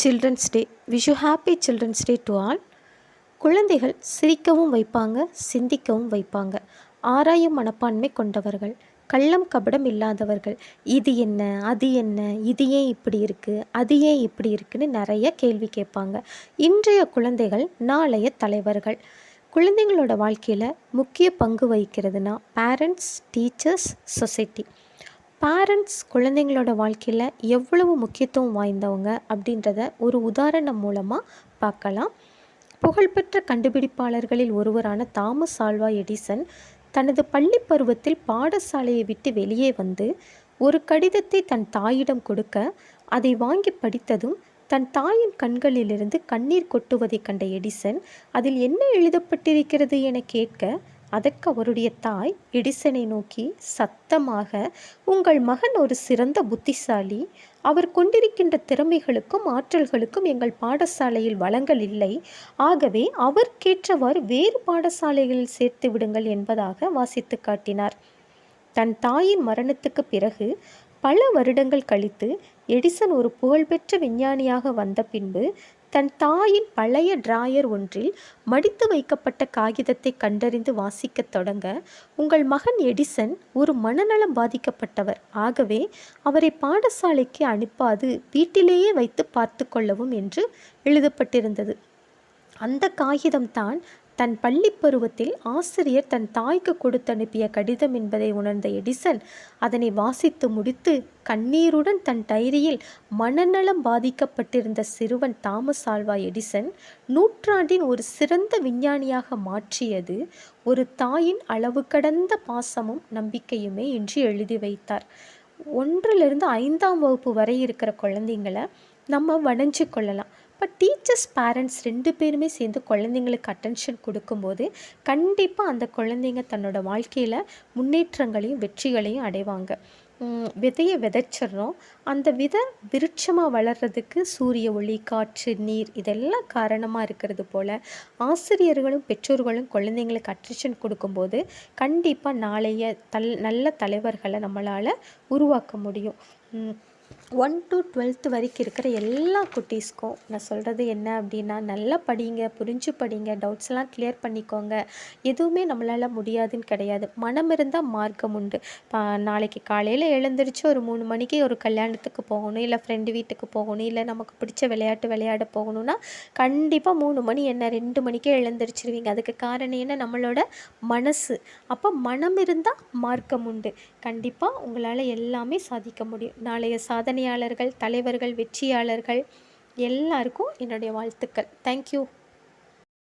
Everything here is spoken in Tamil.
Children's day. Wish you happy children's day to all. குழந்தைகள் சிரிக்கவும் வைப்பாங்க, சிந்திக்கவும் வைப்பாங்க. ஆராயும் மனப்பான்மை கொண்டவர்கள், கள்ளம் கபடம் இல்லாதவர்கள். இது என்ன, அது என்ன, இது ஏன் இப்படி இருக்குது, அது ஏன் இப்படி இருக்குன்னு நிறைய கேள்வி கேட்பாங்க. இன்றைய குழந்தைகள் நாளைய தலைவர்கள். குழந்தைங்களோட வாழ்க்கையில் முக்கிய பங்கு வகிக்கிறதுனா பேரண்ட்ஸ், டீச்சர்ஸ், சொசைட்டி. பேரண்ட்ஸ் குழந்தைங்களோட வாழ்க்கையில் எவ்வளவு முக்கியத்துவம் வாய்ந்தவங்க அப்படின்றத ஒரு உதாரணம் மூலமாக பார்க்கலாம். புகழ்பெற்ற கண்டுபிடிப்பாளர்களில் ஒருவரான தாமஸ் ஆல்வா எடிசன் தனது பள்ளி பருவத்தில் பாடசாலையை விட்டு வெளியே வந்து ஒரு கடிதத்தை தன் தாயிடம் கொடுக்க, அதை வாங்கி படித்ததும் தன் தாயின் கண்களிலிருந்து கண்ணீர் கொட்டுவதை கண்ட எடிசன் அதில் என்ன எழுதப்பட்டிருக்கிறது என கேட்க, அதற்கு அவருடைய தாய் எடிசனை நோக்கி சத்தமாக, உங்கள் மகன் ஒரு சிறந்த புத்திசாலி, அவர் கொண்டிருக்கின்ற திறமைகளுக்கும் ஆற்றல்களுக்கும் எங்கள் பாடசாலையில் வளங்கள் இல்லை, ஆகவே அவருக்கேற்றவாறு வேறு பாடசாலைகளில் சேர்த்து விடுங்கள் என்பதாக வாசித்து காட்டினார். தன் தாயின் மரணத்துக்கு பிறகு பல வருடங்கள் கழித்து எடிசன் ஒரு புகழ்பெற்ற விஞ்ஞானியாக வந்த பின்பு தன் தாயின் பழைய டிராயர் ஒன்றில் மடித்து வைக்கப்பட்ட காகிதத்தை கண்டறிந்து வாசிக்கத் தொடங்க, உங்கள் மகன் எடிசன் ஒரு மனநலம் பாதிக்கப்பட்டவர், ஆகவே அவரை பாடசாலைக்கு அனுப்பாது வீட்டிலேயே வைத்து பார்த்து கொள்ளவும் என்று எழுதப்பட்டிருந்தது. அந்த காகிதம்தான் தன் பள்ளி பருவத்தில் ஆசிரியர் தன் தாய்க்கு கொடுத்து அனுப்பிய கடிதம் என்பதை உணர்ந்த எடிசன் அதனை வாசித்து முடித்து கண்ணீருடன் தன் டைரியில் மனநலம் பாதிக்கப்பட்டிருந்த சிறுவன் தாமஸ் ஆல்வா எடிசன் நூற்றாண்டின் ஒரு சிறந்த விஞ்ஞானியாக மாற்றியது ஒரு தாயின் அளவு கடந்த பாசமும் நம்பிக்கையுமே என்று எழுதி வைத்தார். 1லிருந்து 5ஆம் வகுப்பு வரை இருக்கிற குழந்தைங்களை நம்ம வணைஞ்சு கொள்ளலாம். இப்போ டீச்சர்ஸ், பேரண்ட்ஸ் 2 பேருமே சேர்ந்து குழந்தைங்களுக்கு அட்டென்ஷன் கொடுக்கும்போது கண்டிப்பாக அந்த குழந்தைங்க தன்னோட வாழ்க்கையில் முன்னேற்றங்களையும் வெற்றிகளையும் அடைவாங்க. விதையை விதைச்சிட்றோம், அந்த விதை விருட்சமாக வளர்கிறதுக்கு சூரிய ஒளி, காற்று, நீர் இதெல்லாம் காரணமாக இருக்கிறது போல் ஆசிரியர்களும் பெற்றோர்களும் குழந்தைங்களுக்கு அட்டென்ஷன் கொடுக்கும்போது கண்டிப்பாக நாளைய நல்ல தலைவர்களை நம்மளால் உருவாக்க முடியும். 1 to 12th வரைக்கும் இருக்கிற எல்லா குட்டீஸ்க்கும் நான் சொல்கிறது என்ன அப்படின்னா, நல்லா படிங்க, புரிஞ்சு படிங்க, டவுட்ஸ்லாம் கிளியர் பண்ணிக்கோங்க. எதுவுமே நம்மளால் முடியாதுன்னு கிடையாது. மனம் இருந்தால் மார்க்கம் உண்டு. நாளைக்கு காலையில் எழுந்திரிச்சு ஒரு 3 மணிக்கு ஒரு கல்யாணத்துக்கு போகணும், இல்லை ஃப்ரெண்டு வீட்டுக்கு போகணும், இல்லை நமக்கு பிடிச்ச விளையாட்டு விளையாட போகணும்னா கண்டிப்பாக 3 மணி என்ன 2 மணிக்கே எழுந்திரிச்சிருவீங்க. அதுக்கு காரணம் என்ன? நம்மளோட மனசு. அப்போ மனம் இருந்தால் மார்க்கம் உண்டு. கண்டிப்பாக உங்களால் எல்லாமே சாதிக்க முடியும். நாளைய சாதனையாளர்கள், தலைவர்கள், வெற்றியாளர்கள் எல்லாருக்கும் என்னுடைய வாழ்த்துக்கள். தேங்க்யூ.